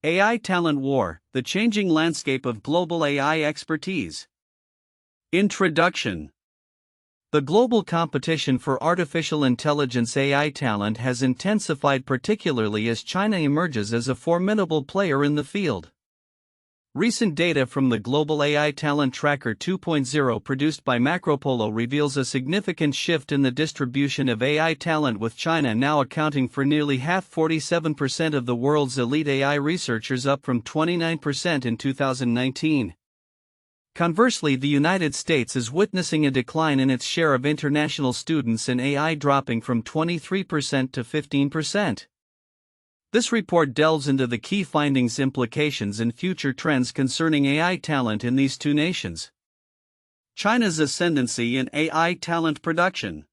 AI Talent War, the Changing Landscape of Global AI Expertise. Introduction. The global competition for artificial intelligence AI talent has intensified, particularly as China emerges as a formidable player in the field. Recent data from the Global AI Talent Tracker 2.0 produced by Macropolo reveals a significant shift in the distribution of AI talent, with China now accounting for nearly half, 47% of the world's elite AI researchers, up from 29% in 2019. Conversely, the United States is witnessing a decline in its share of international students in AI, dropping from 23% to 15%. This report delves into the key findings, implications, and future trends concerning AI talent in these two nations. China's ascendancy in AI talent production.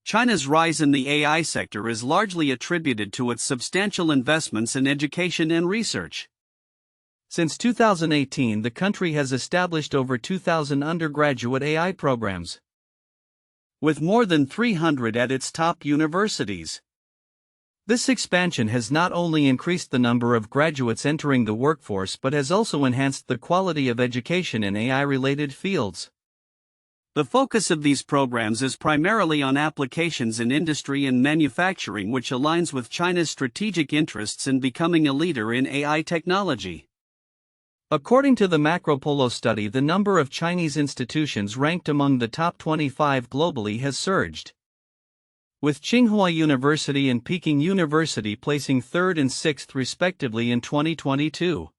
China's rise in the AI sector is largely attributed to its substantial investments in education and research. Since 2018, the country has established over 2,000 undergraduate AI programs, with more than 300 at its top universities. This expansion has not only increased the number of graduates entering the workforce but has also enhanced the quality of education in AI-related fields. The focus of these programs is primarily on applications in industry and manufacturing, which aligns with China's strategic interests in becoming a leader in AI technology. According to the Macropolo study, the number of Chinese institutions ranked among the top 25 globally has surged, with Tsinghua University and Peking University placing 3rd and 6th respectively in 2022.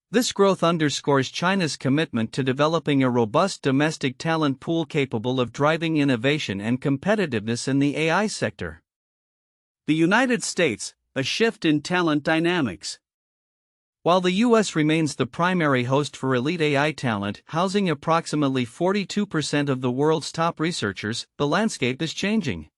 This growth underscores China's commitment to developing a robust domestic talent pool capable of driving innovation and competitiveness in the AI sector. The United States, a shift in talent dynamics. While the U.S. remains the primary host for elite AI talent, housing approximately 42% of the world's top researchers, the landscape is changing.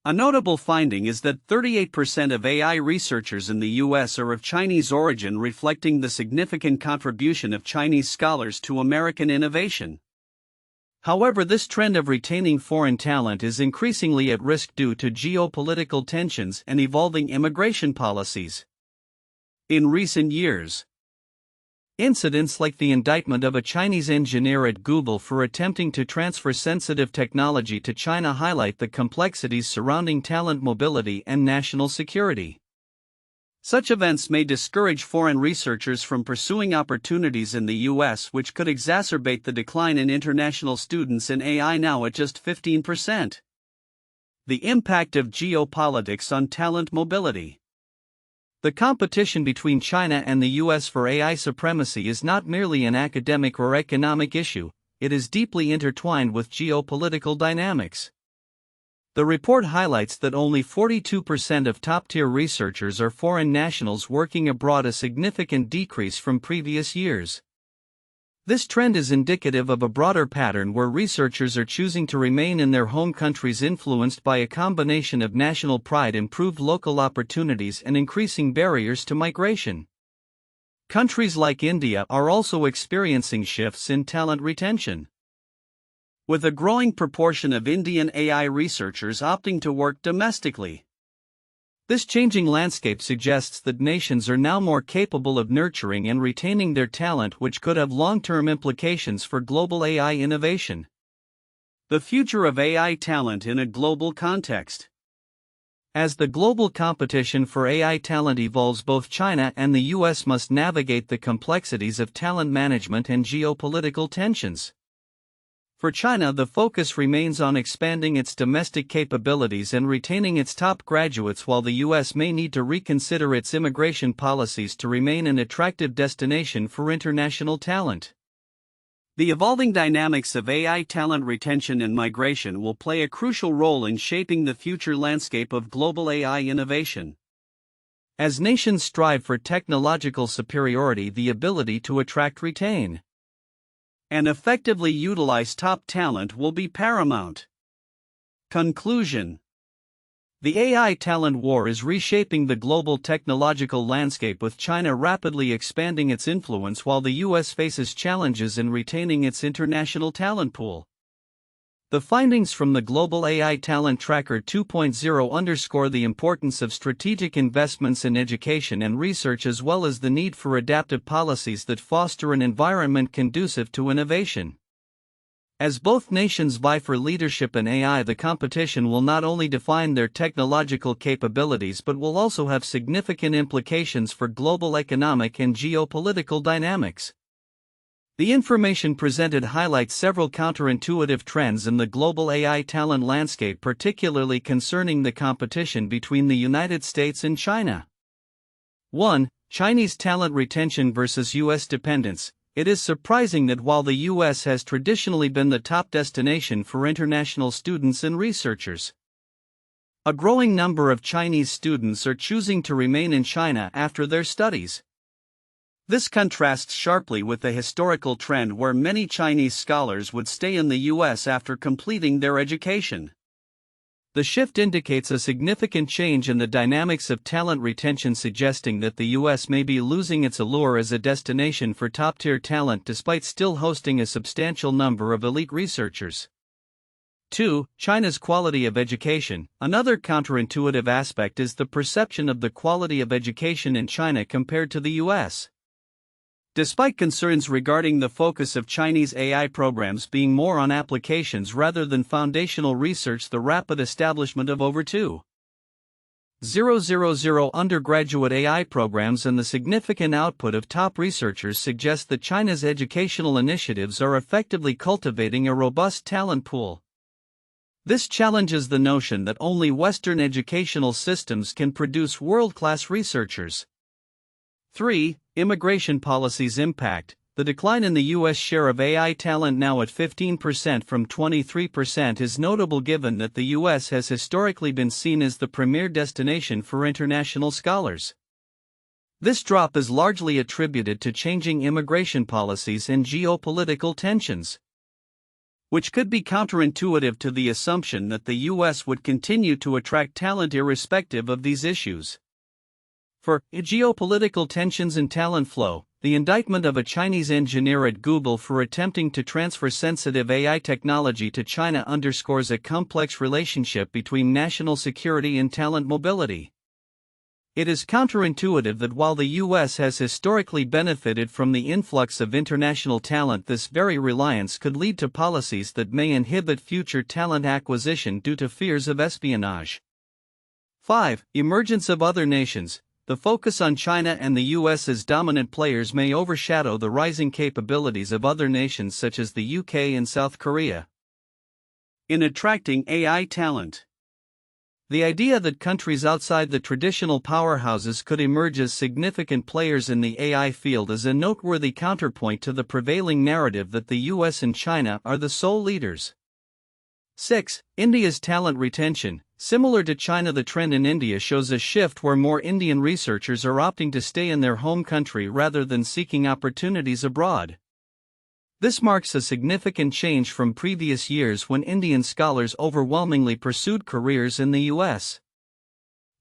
A notable finding is that 38% of AI researchers in the U.S. are of Chinese origin, reflecting the significant contribution of Chinese scholars to American innovation. However, this trend of retaining foreign talent is increasingly at risk due to geopolitical tensions and evolving immigration policies. In recent years, incidents like the indictment of a Chinese engineer at Google for attempting to transfer sensitive technology to China highlight the complexities surrounding talent mobility and national security. Such events may discourage foreign researchers from pursuing opportunities in the U.S., which could exacerbate the decline in international students in AI, now at just 15%. The impact of geopolitics on talent mobility. The competition between China and the U.S. for AI supremacy is not merely an academic or economic issue, it is deeply intertwined with geopolitical dynamics. The report highlights that only 42% of top-tier researchers are foreign nationals working abroad, a significant decrease from previous years. This trend is indicative of a broader pattern where researchers are choosing to remain in their home countries, influenced by a combination of national pride, improved local opportunities, and increasing barriers to migration. Countries like India are also experiencing shifts in talent retention, with a growing proportion of Indian AI researchers opting to work domestically. This changing landscape suggests that nations are now more capable of nurturing and retaining their talent, which could have long-term implications for global AI innovation. The future of AI talent in a global context. As the global competition for AI talent evolves, both China and the U.S. must navigate the complexities of talent management and geopolitical tensions. For China, the focus remains on expanding its domestic capabilities and retaining its top graduates, while the U.S. may need to reconsider its immigration policies to remain an attractive destination for international talent. The evolving dynamics of AI talent retention and migration will play a crucial role in shaping the future landscape of global AI innovation. As nations strive for technological superiority, the ability to attract, retain, and effectively utilize top talent will be paramount. Conclusion. The AI talent war is reshaping the global technological landscape, with China rapidly expanding its influence while the U.S. faces challenges in retaining its international talent pool. The findings from the Global AI Talent Tracker 2.0 underscore the importance of strategic investments in education and research, as well as the need for adaptive policies that foster an environment conducive to innovation. As both nations vie for leadership in AI, the competition will not only define their technological capabilities but will also have significant implications for global economic and geopolitical dynamics. The information presented highlights several counterintuitive trends in the global AI talent landscape, particularly concerning the competition between the United States and China. 1. Chinese talent retention versus U.S. dependence. It is surprising that while the U.S. has traditionally been the top destination for international students and researchers, a growing number of Chinese students are choosing to remain in China after their studies. This contrasts sharply with the historical trend where many Chinese scholars would stay in the U.S. after completing their education. The shift indicates a significant change in the dynamics of talent retention, suggesting that the U.S. may be losing its allure as a destination for top-tier talent despite still hosting a substantial number of elite researchers. 2. China's quality of education. Another counterintuitive aspect is the perception of the quality of education in China compared to the U.S. Despite concerns regarding the focus of Chinese AI programs being more on applications rather than foundational research, the rapid establishment of over 2,000 undergraduate AI programs and the significant output of top researchers suggest that China's educational initiatives are effectively cultivating a robust talent pool. This challenges the notion that only Western educational systems can produce world-class researchers. 3. Immigration policies impact. The decline in the U.S. share of AI talent, now at 15% from 23%, is notable given that the U.S. has historically been seen as the premier destination for international scholars. This drop is largely attributed to changing immigration policies and geopolitical tensions, which could be counterintuitive to the assumption that the U.S. would continue to attract talent irrespective of these issues. For geopolitical tensions and talent flow, the indictment of a Chinese engineer at Google for attempting to transfer sensitive AI technology to China underscores a complex relationship between national security and talent mobility. It is counterintuitive that while the U.S. has historically benefited from the influx of international talent, this very reliance could lead to policies that may inhibit future talent acquisition due to fears of espionage. 5. Emergence of other nations. The focus on China and the U.S. as dominant players may overshadow the rising capabilities of other nations such as the UK and South Korea in attracting AI talent. The idea that countries outside the traditional powerhouses could emerge as significant players in the AI field is a noteworthy counterpoint to the prevailing narrative that the US and China are the sole leaders. 6. India's talent retention. Similar to China, the trend in India shows a shift where more Indian researchers are opting to stay in their home country rather than seeking opportunities abroad. This marks a significant change from previous years when Indian scholars overwhelmingly pursued careers in the US.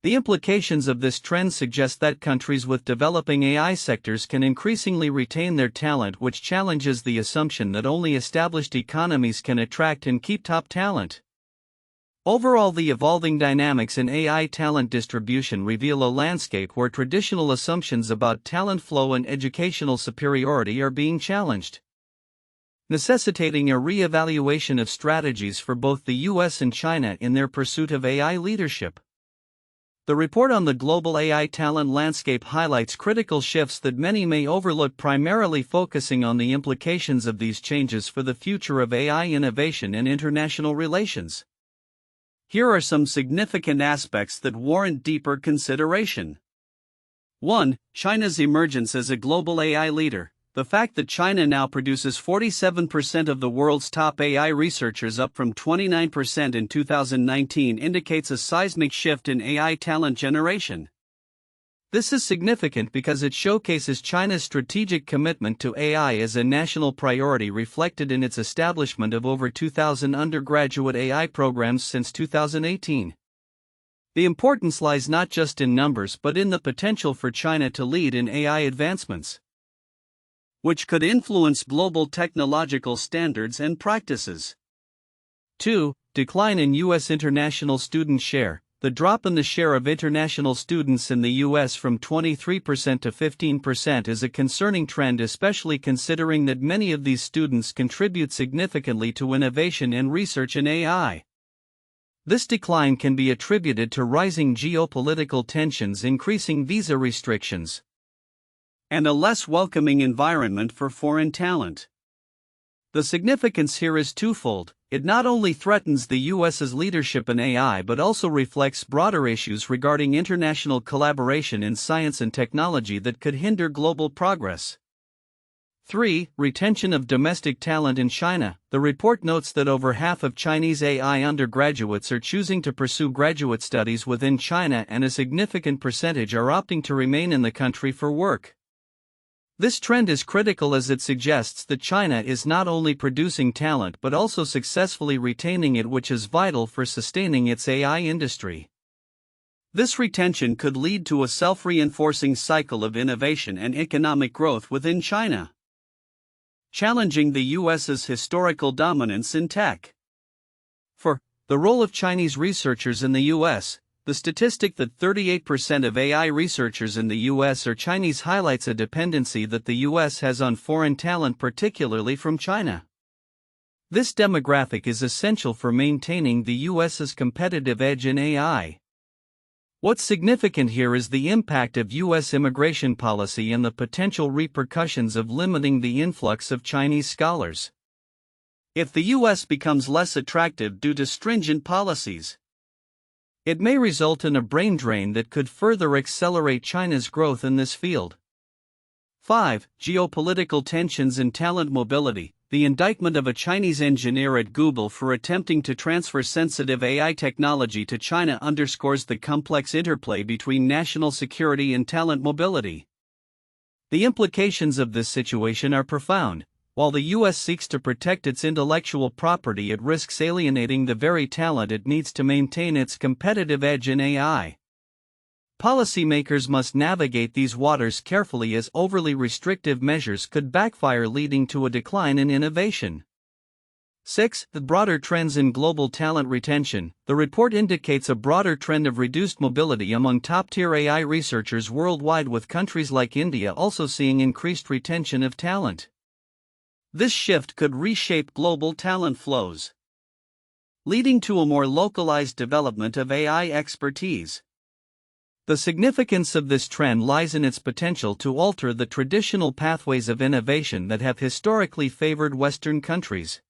The implications of this trend suggest that countries with developing AI sectors can increasingly retain their talent, which challenges the assumption that only established economies can attract and keep top talent. Overall, the evolving dynamics in AI talent distribution reveal a landscape where traditional assumptions about talent flow and educational superiority are being challenged, necessitating a re-evaluation of strategies for both the US and China in their pursuit of AI leadership. The report on the global AI talent landscape highlights critical shifts that many may overlook, primarily focusing on the implications of these changes for the future of AI innovation and international relations. Here are some significant aspects that warrant deeper consideration. 1. China's emergence as a global AI leader. The fact that China now produces 47% of the world's top AI researchers, up from 29% in 2019, indicates a seismic shift in AI talent generation. This is significant because it showcases China's strategic commitment to AI as a national priority, reflected in its establishment of over 2,000 undergraduate AI programs since 2018. The importance lies not just in numbers but in the potential for China to lead in AI advancements, which could influence global technological standards and practices. 2. Decline in U.S. international student share. The drop in the share of international students in the U.S. from 23% to 15% is a concerning trend, especially considering that many of these students contribute significantly to innovation and research in AI. This decline can be attributed to rising geopolitical tensions, increasing visa restrictions, and a less welcoming environment for foreign talent. The significance here is twofold. It not only threatens the U.S.'s leadership in AI but also reflects broader issues regarding international collaboration in science and technology that could hinder global progress. 3. Retention of domestic talent in China. The report notes that over half of Chinese AI undergraduates are choosing to pursue graduate studies within China, and a significant percentage are opting to remain in the country for work. This trend is critical as it suggests that China is not only producing talent but also successfully retaining it, which is vital for sustaining its AI industry. This retention could lead to a self-reinforcing cycle of innovation and economic growth within China, challenging the U.S.'s historical dominance in tech. 4. The role of Chinese researchers in the U.S. The statistic that 38% of AI researchers in the U.S. are Chinese highlights a dependency that the U.S. has on foreign talent, particularly from China. This demographic is essential for maintaining the U.S.'s competitive edge in AI. What's significant here is the impact of U.S. immigration policy and the potential repercussions of limiting the influx of Chinese scholars. If the U.S. becomes less attractive due to stringent policies, it may result in a brain drain that could further accelerate China's growth in this field. 5. Geopolitical tensions and talent mobility. The indictment of a Chinese engineer at Google for attempting to transfer sensitive AI technology to China underscores the complex interplay between national security and talent mobility. The implications of this situation are profound. While the U.S. seeks to protect its intellectual property, it risks alienating the very talent it needs to maintain its competitive edge in AI. Policymakers must navigate these waters carefully, as overly restrictive measures could backfire, leading to a decline in innovation. 6. The broader trends in global talent retention. The report indicates a broader trend of reduced mobility among top-tier AI researchers worldwide, with countries like India also seeing increased retention of talent. This shift could reshape global talent flows, leading to a more localized development of AI expertise. The significance of this trend lies in its potential to alter the traditional pathways of innovation that have historically favored Western countries.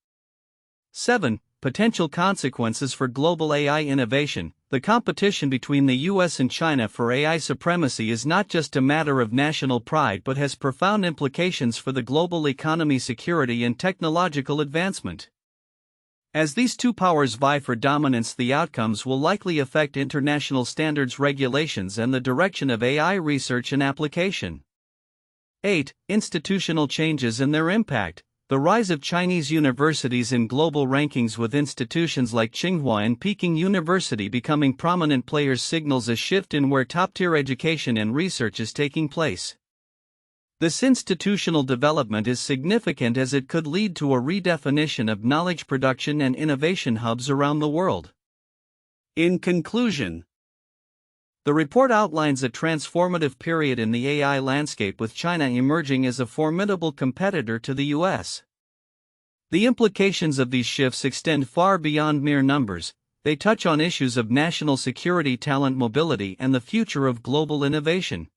7. Potential consequences for global AI innovation. The competition between the U.S. and China for AI supremacy is not just a matter of national pride but has profound implications for the global economy, security, and technological advancement. As these two powers vie for dominance, the outcomes will likely affect international standards, regulations, and the direction of AI research and application. 8. Institutional changes and their impact. The rise of Chinese universities in global rankings, with institutions like Tsinghua and Peking University becoming prominent players, signals a shift in where top-tier education and research is taking place. This institutional development is significant as it could lead to a redefinition of knowledge production and innovation hubs around the world. In conclusion, the report outlines a transformative period in the AI landscape, with China emerging as a formidable competitor to the U.S. The implications of these shifts extend far beyond mere numbers. They touch on issues of national security, talent mobility, and the future of global innovation.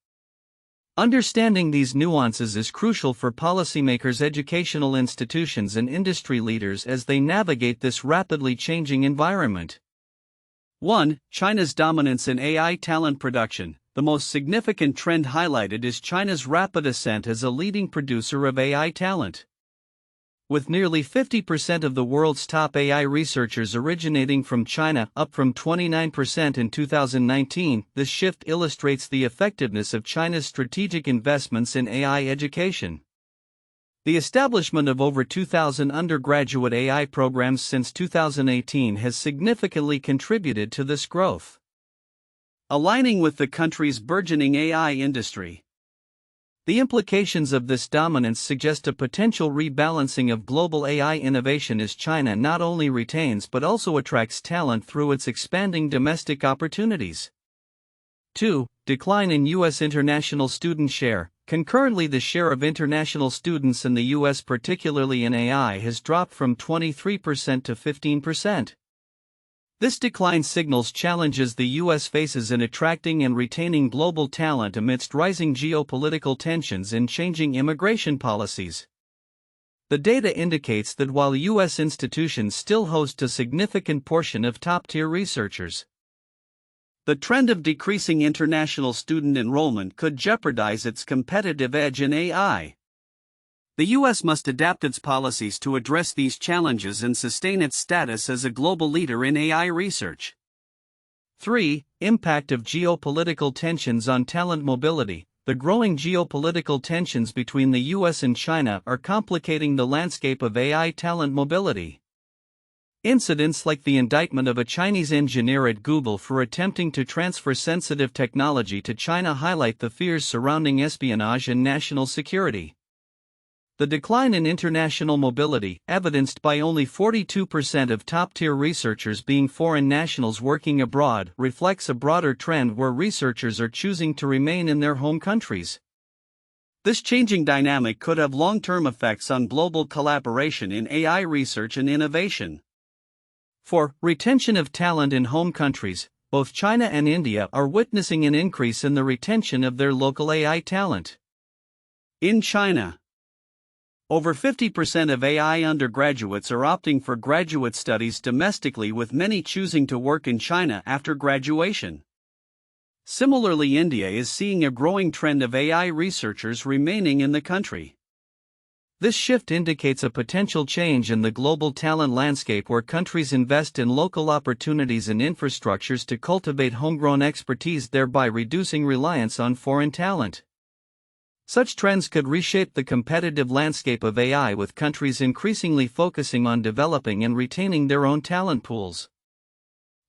Understanding these nuances is crucial for policymakers, educational institutions, and industry leaders as they navigate this rapidly changing environment. 1. China's dominance in AI talent production. The most significant trend highlighted is China's rapid ascent as a leading producer of AI talent. With nearly 50% of the world's top AI researchers originating from China, up from 29% in 2019, this shift illustrates the effectiveness of China's strategic investments in AI education. The establishment of over 2,000 undergraduate AI programs since 2018 has significantly contributed to this growth, aligning with the country's burgeoning AI industry. The implications of this dominance suggest a potential rebalancing of global AI innovation as China not only retains but also attracts talent through its expanding domestic opportunities. 2. Decline in U.S. international student share. Concurrently, the share of international students in the U.S., particularly in AI, has dropped from 23% to 15%. This decline signals challenges the U.S. faces in attracting and retaining global talent amidst rising geopolitical tensions and changing immigration policies. The data indicates that while U.S. institutions still host a significant portion of top-tier researchers, the trend of decreasing international student enrollment could jeopardize its competitive edge in AI. The U.S. must adapt its policies to address these challenges and sustain its status as a global leader in AI research. 3. Impact of geopolitical tensions on talent mobility. The growing geopolitical tensions between the U.S. and China are complicating the landscape of AI talent mobility. Incidents like the indictment of a Chinese engineer at Google for attempting to transfer sensitive technology to China highlight the fears surrounding espionage and national security. The decline in international mobility, evidenced by only 42% of top-tier researchers being foreign nationals working abroad, reflects a broader trend where researchers are choosing to remain in their home countries. This changing dynamic could have long-term effects on global collaboration in AI research and innovation. 4. Retention of talent in home countries. Both China and India are witnessing an increase in the retention of their local AI talent. In China, over 50% of AI undergraduates are opting for graduate studies domestically, with many choosing to work in China after graduation. Similarly, India is seeing a growing trend of AI researchers remaining in the country. This shift indicates a potential change in the global talent landscape where countries invest in local opportunities and infrastructures to cultivate homegrown expertise, thereby reducing reliance on foreign talent. Such trends could reshape the competitive landscape of AI, with countries increasingly focusing on developing and retaining their own talent pools.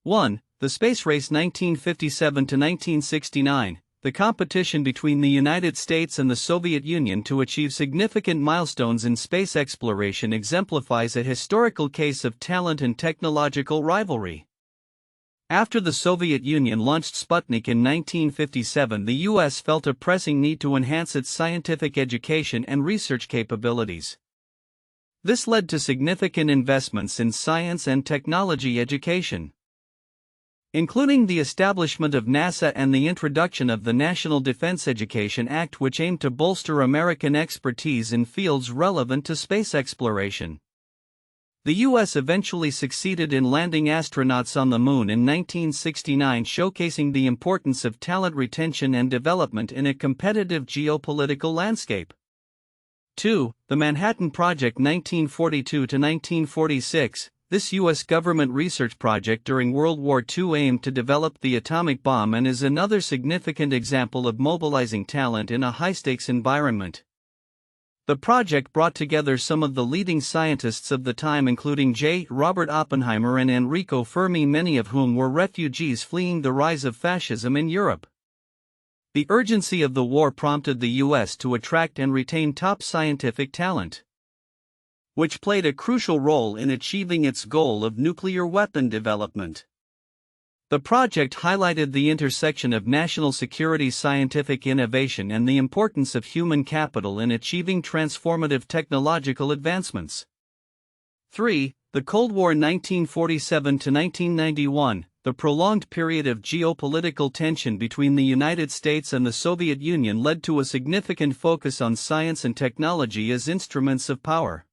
1. The Space Race 1957 to 1969. The competition between the United States and the Soviet Union to achieve significant milestones in space exploration exemplifies a historical case of talent and technological rivalry. After the Soviet Union launched Sputnik in 1957, the U.S. felt a pressing need to enhance its scientific education and research capabilities. This led to significant investments in science and technology education, including the establishment of NASA and the introduction of the National Defense Education Act, which aimed to bolster American expertise in fields relevant to space exploration. The U.S. eventually succeeded in landing astronauts on the Moon in 1969, showcasing the importance of talent retention and development in a competitive geopolitical landscape. 2. The Manhattan Project 1942 to 1946. This U.S. government research project during World War II aimed to develop the atomic bomb and is another significant example of mobilizing talent in a high-stakes environment. The project brought together some of the leading scientists of the time, including J. Robert Oppenheimer and Enrico Fermi, many of whom were refugees fleeing the rise of fascism in Europe. The urgency of the war prompted the U.S. to attract and retain top scientific talent, which played a crucial role in achieving its goal of nuclear weapon development. The project highlighted the intersection of national security, scientific innovation, and the importance of human capital in achieving transformative technological advancements. 3. The Cold War 1947 to 1991. The prolonged period of geopolitical tension between the United States and the Soviet Union led to a significant focus on science and technology as instruments of power.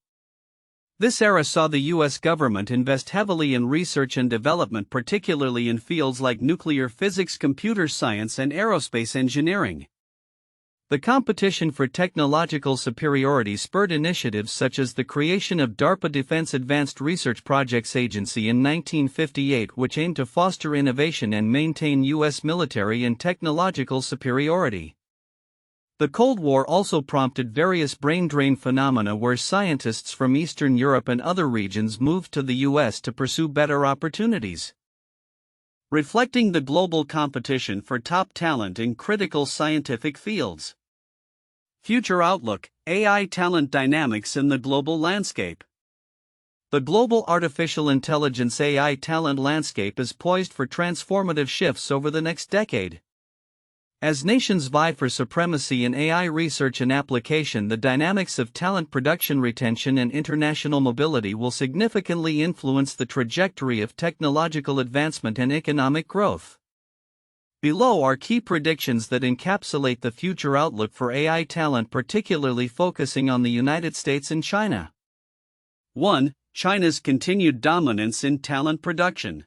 This era saw the U.S. government invest heavily in research and development, particularly in fields like nuclear physics, computer science, and aerospace engineering. The competition for technological superiority spurred initiatives such as the creation of DARPA Defense Advanced Research Projects Agency in 1958, which aimed to foster innovation and maintain U.S. military and technological superiority. The Cold War also prompted various brain drain phenomena where scientists from Eastern Europe and other regions moved to the U.S. to pursue better opportunities. Reflecting the global competition for top talent in critical scientific fields. Future outlook: AI talent dynamics in the global landscape. The global artificial intelligence AI talent landscape is poised for transformative shifts over the next decade. As nations vie for supremacy in AI research and application, the dynamics of talent production, retention, and international mobility will significantly influence the trajectory of technological advancement and economic growth. Below are key predictions that encapsulate the future outlook for AI talent, particularly focusing on the United States and China. 1. China's continued dominance in talent production.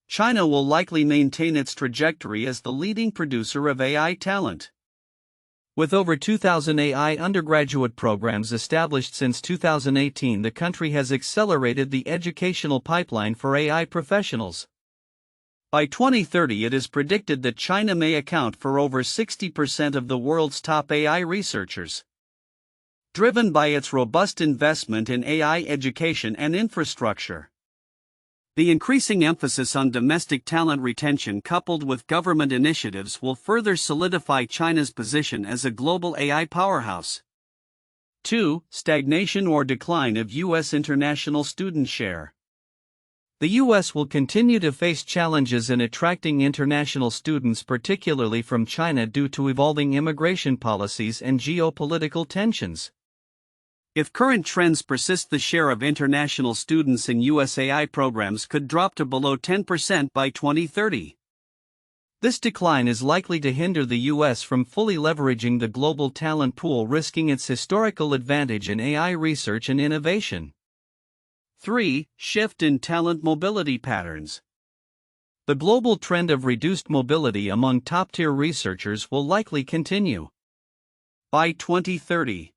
China will likely maintain its trajectory as the leading producer of AI talent. With over 2,000 AI undergraduate programs established since 2018, the country has accelerated the educational pipeline for AI professionals. By 2030, it is predicted that China may account for over 60% of the world's top AI researchers. Driven by its robust investment in AI education and infrastructure. The increasing emphasis on domestic talent retention coupled with government initiatives will further solidify China's position as a global AI powerhouse. 2. Stagnation or decline of U.S. international student share. The U.S. will continue to face challenges in attracting international students, particularly from China, due to evolving immigration policies and geopolitical tensions. If current trends persist, the share of international students in U.S. AI programs could drop to below 10% by 2030. This decline is likely to hinder the U.S. from fully leveraging the global talent pool, risking its historical advantage in AI research and innovation. 3. Shift in talent mobility patterns. The global trend of reduced mobility among top-tier researchers will likely continue. By 2030,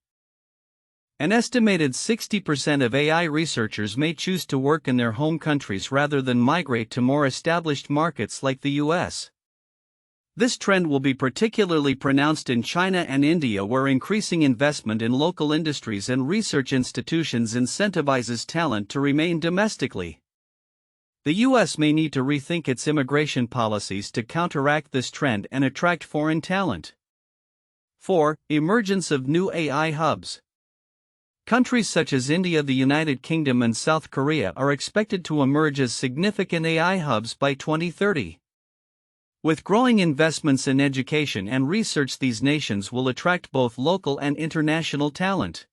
an estimated 60% of AI researchers may choose to work in their home countries rather than migrate to more established markets like the US. This trend will be particularly pronounced in China and India, where increasing investment in local industries and research institutions incentivizes talent to remain domestically. The U.S. may need to rethink its immigration policies to counteract this trend and attract foreign talent. 4. Emergence of new AI hubs. Countries such as India, the United Kingdom, and South Korea are expected to emerge as significant AI hubs by 2030. With growing investments in education and research, these nations will attract both local and international talent.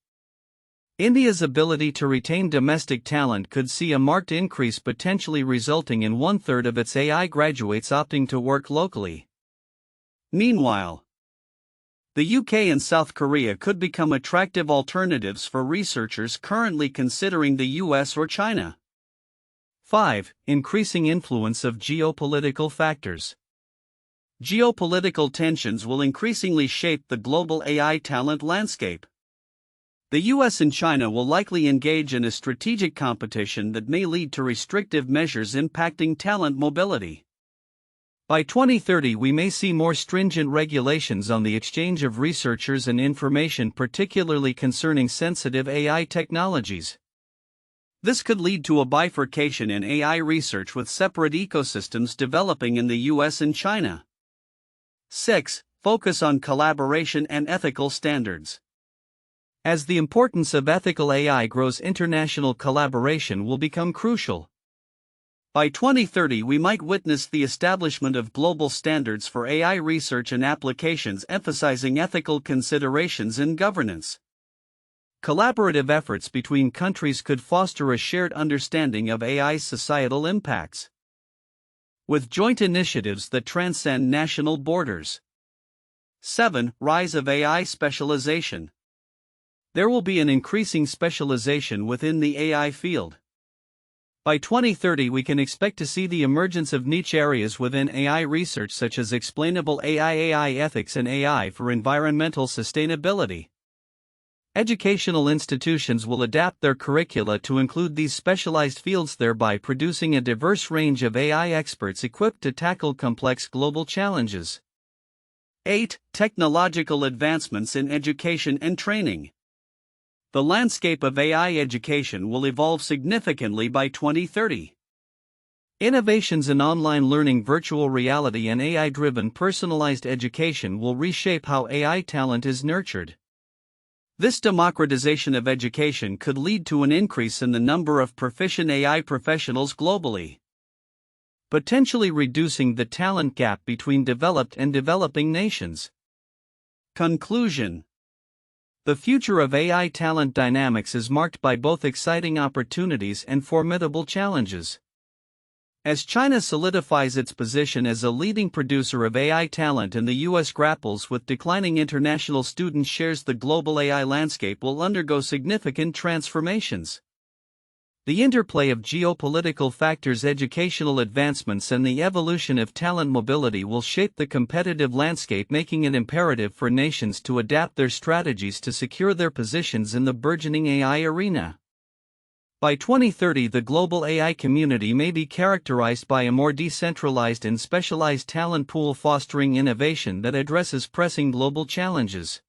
India's ability to retain domestic talent could see a marked increase, potentially resulting in 1/3 of its AI graduates opting to work locally. Meanwhile, the UK and South Korea could become attractive alternatives for researchers currently considering the US or China. 5. Increasing influence of geopolitical factors. Geopolitical tensions will increasingly shape the global AI talent landscape. The US and China will likely engage in a strategic competition that may lead to restrictive measures impacting talent mobility. By 2030, we may see more stringent regulations on the exchange of researchers and information, particularly concerning sensitive AI technologies. This could lead to a bifurcation in AI research, with separate ecosystems developing in the US and China. 6. Focus on collaboration and ethical standards. As the importance of ethical AI grows, international collaboration will become crucial. By 2030, we might witness the establishment of global standards for AI research and applications, emphasizing ethical considerations in governance. Collaborative efforts between countries could foster a shared understanding of AI's societal impacts, with joint initiatives that transcend national borders. 7. Rise of AI specialization. There will be an increasing specialization within the AI field. By 2030, we can expect to see the emergence of niche areas within AI research, such as explainable AI ethics, and AI for environmental sustainability. Educational institutions will adapt their curricula to include these specialized fields, thereby producing a diverse range of AI experts equipped to tackle complex global challenges. 8. Technological advancements in education and training. The landscape of AI education will evolve significantly by 2030. Innovations in online learning, virtual reality, and AI-driven personalized education will reshape how AI talent is nurtured. This democratization of education could lead to an increase in the number of proficient AI professionals globally, potentially reducing the talent gap between developed and developing nations. Conclusion: the future of AI talent dynamics is marked by both exciting opportunities and formidable challenges. As China solidifies its position as a leading producer of AI talent and the U.S. grapples with declining international student shares, the global AI landscape will undergo significant transformations. The interplay of geopolitical factors, educational advancements, and the evolution of talent mobility will shape the competitive landscape, making it imperative for nations to adapt their strategies to secure their positions in the burgeoning AI arena. By 2030, the global AI community may be characterized by a more decentralized and specialized talent pool, fostering innovation that addresses pressing global challenges.